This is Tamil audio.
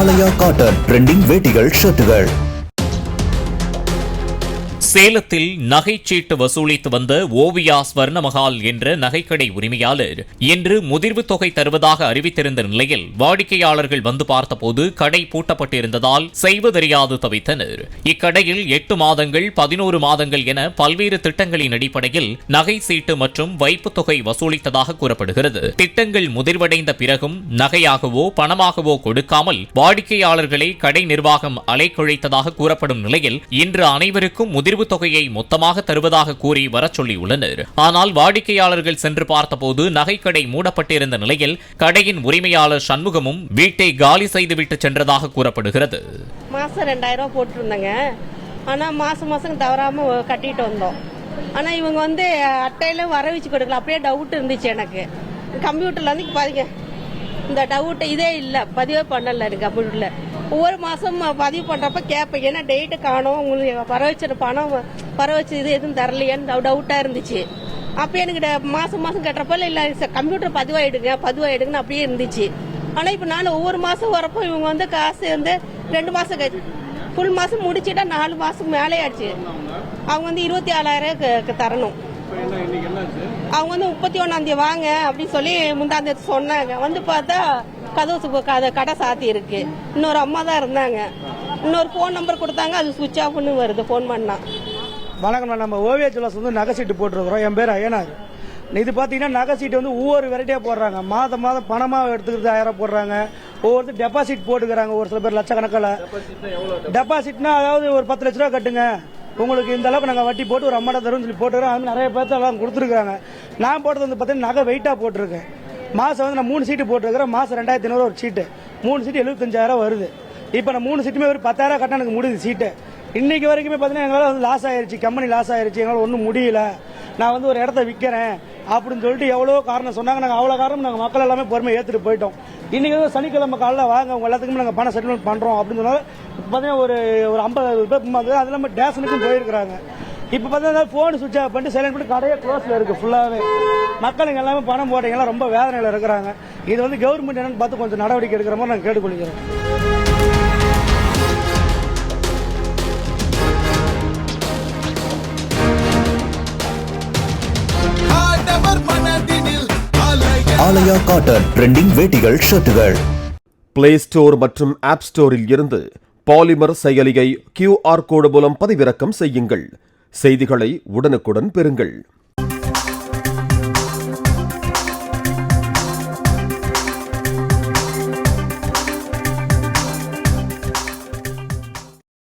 ஆலயா காட்டன் ட்ரெண்டிங் வேட்டிகள் ஷர்ட்டுகள். சேலத்தில் நகைச்சீட்டு வசூலித்து வந்த ஓவியா ஸ்வர்ணமஹால் என்ற நகைக்கடை உரிமையாளர் இன்று முதிர்வு தொகை தருவதாக அறிவித்திருந்த நிலையில் வாடிக்கையாளர்கள் வந்து பார்த்தபோது கடை பூட்டப்பட்டிருந்ததால் செய்வதறியாது தவித்தனர். இக்கடையில் 8 மாதங்கள் 11 மாதங்கள் என பல்வேறு திட்டங்களின் அடிப்படையில் நகை சீட்டு மற்றும் வைப்புத் தொகை வசூலித்ததாக கூறப்படுகிறது. திட்டங்கள் முதிர்வடைந்த பிறகும் நகையாகவோ பணமாகவோ கொடுக்காமல் வாடிக்கையாளர்களை கடை நிர்வாகம் அலைக்கழித்ததாக கூறப்படும் நிலையில் இன்று அனைவருக்கும் முதிர்வு தொகையை மொத்தமாக தருவதாக கூறி வரச் சொல்லியுள்ளனர். ஆனால் வாடிக்கையாளர்கள் சென்று பார்த்தபோது நகைக்கடை மூடப்பட்டிருந்த நிலையில் கடையின் உரிமையாளர் சண்முகமும் வீட்டை காலி செய்துவிட்டு சென்றதாக கூறப்படுகிறது. மாசம் 2000 ரூபாய் போட்டிருந்தாங்க. ஆனா மாசம் தவறாம கட்டிட்டு வந்தோம். ஆனா இவங்க வந்து அட்டையில வர வச்சு கொடுக்கல. அப்படியே டவுட் இருந்துச்சு எனக்கு. கம்ப்யூட்டர்ல வந்து பாருங்க, இந்த டவுட் இதே இல்ல, பதிவே பண்ணல எனக்கு கம்ப்யூட்டர்ல. ஒவ்வொரு மாசம் பதிவு பண்றப்ப கேட்பேன், ஏன்னா டேட்டு காணும், உங்களுக்கு வர வச்சிருந்த பணம் வர வச்சு இது எதுவும் தரலையான்னு டவுட்டா இருந்துச்சு. அப்ப எனக்கு மாசம் கட்டுறப்ப இல்ல கம்ப்யூட்டர் பதிவாயிடுங்கன்னு அப்படியே இருந்துச்சு. ஆனா இப்ப நான் ஒவ்வொரு மாசம் வரப்போ இவங்க வந்து காசு வந்து 2 மாசம் ஃபுல் மாசம் முடிச்சுட்டா 4 மாசம் மேலே ஆச்சு. அவங்க வந்து 27,000 தரணும். அவங்க வந்து 31 வாங்க அப்படின்னு சொல்லி முந்தாந்தேதி சொன்னாங்க. வந்து பார்த்தா கடை சாத்தி இருக்கு. இன்னொரு அம்மா தான் இருந்தாங்க. இன்னொரு போன் நம்பர் கொடுத்தாங்க, அது சுவிட்ச் ஆஃப்னு வருது போன் பண்ணா. வணக்கம், நம்ம ஓவியா ஜுவல்லர்ஸ் வந்து நகை சீட்டு போட்டுருக்குறோம். என் பேர் ஐயனார். இது பார்த்தீங்கன்னா நகை சீட்டு வந்து ஒவ்வொரு வெரைட்டியாக போடுறாங்க. மாதம் பணமாக எடுத்துக்கிறது 1000 போடுறாங்க. ஒவ்வொருத்தர் டெபாசிட் போட்டுக்கிறாங்க. ஒரு சில பேர் லட்சக்கணக்கில் டெபாசிட்னா, அதாவது ஒரு 10 லட்ச ரூபா கட்டுங்க, உங்களுக்கு இந்த அளவுக்கு நாங்கள் வட்டி போட்டு ஒரு அம்மாட்ட தரும்னு சொல்லி போட்டுக்கிறோம். அது நிறைய பேர்த்து எல்லாம் கொடுத்துருக்காங்க. நான் போட்டது வந்து பார்த்தீங்கன்னா நகை வெயிட்டாக போட்டிருக்கேன். மாதம் வந்து நான் 3 சீட்டு போட்டுருக்கிறேன். மாதம் 2500 ஒரு சீட்டு. 3 சீட்டு 75,000 வருது. இப்போ நான் 3 சீட்டுமே ஒரு 10,000 கட்ட எனக்கு முடியுது சீட்டு. இன்னைக்கு வரைக்குமே பார்த்தீங்கன்னா எங்களால் வந்து லாஸ் ஆயிருச்சு, கம்பெனி லாஸ் ஆயிருச்சு, எங்களால் ஒன்றும் முடியல. நான் வந்து ஒரு இடத்த விற்கிறேன் அப்படின்னு சொல்லிட்டு எவ்வளோ காரணம் சொன்னாங்க. நாங்கள் அவ்வளோ காரணம் நாங்கள் மக்கள் எல்லாமே பொறுமையை ஏற்றுட்டு போயிட்டோம். இன்னைக்கு வந்து சனிக்கிழமை காலையில் வாங்க, உங்கள் எல்லாத்துக்குமே நாங்கள் பணம் செட்டில்மெண்ட் பண்ணுறோம் அப்படின்னு சொன்னாலும் பார்த்தீங்கன்னா ஒரு 50 பேர் அது இல்லாமல் டேஷனுக்கும் போயிருக்கிறாங்க. இப்போ பார்த்தீங்கன்னா ஃபோன் சுவிட்ச் ஆஃப் பண்ணிட்டு சைலண்ட் பண்ணி கடையே க்ளோஸில் இருக்குது ஃபுல்லாகவே. மக்களுங்க எல்லாமே பணம் போட்டீங்கலாம் ரொம்ப வேதனையில் இருக்கிறாங்க. இது வந்து கவர்மெண்ட் என்னன்னு பார்த்து கொஞ்சம் நடவடிக்கை எடுக்கிற மாதிரி நாங்கள் கேட்டுக்கொள்கிறோம். ஆலயா காட்டன் ட்ரெண்டிங் வேட்டிகள் ஷர்ட்டுகள். பிளே ஸ்டோர் மற்றும் ஆப் ஸ்டோரில் இருந்து பாலிமர் செயலியை QR கோடு மூலம் பதிவிறக்கம் செய்யுங்கள். செய்திகளை உடனுக்குடன் பெறுங்கள்.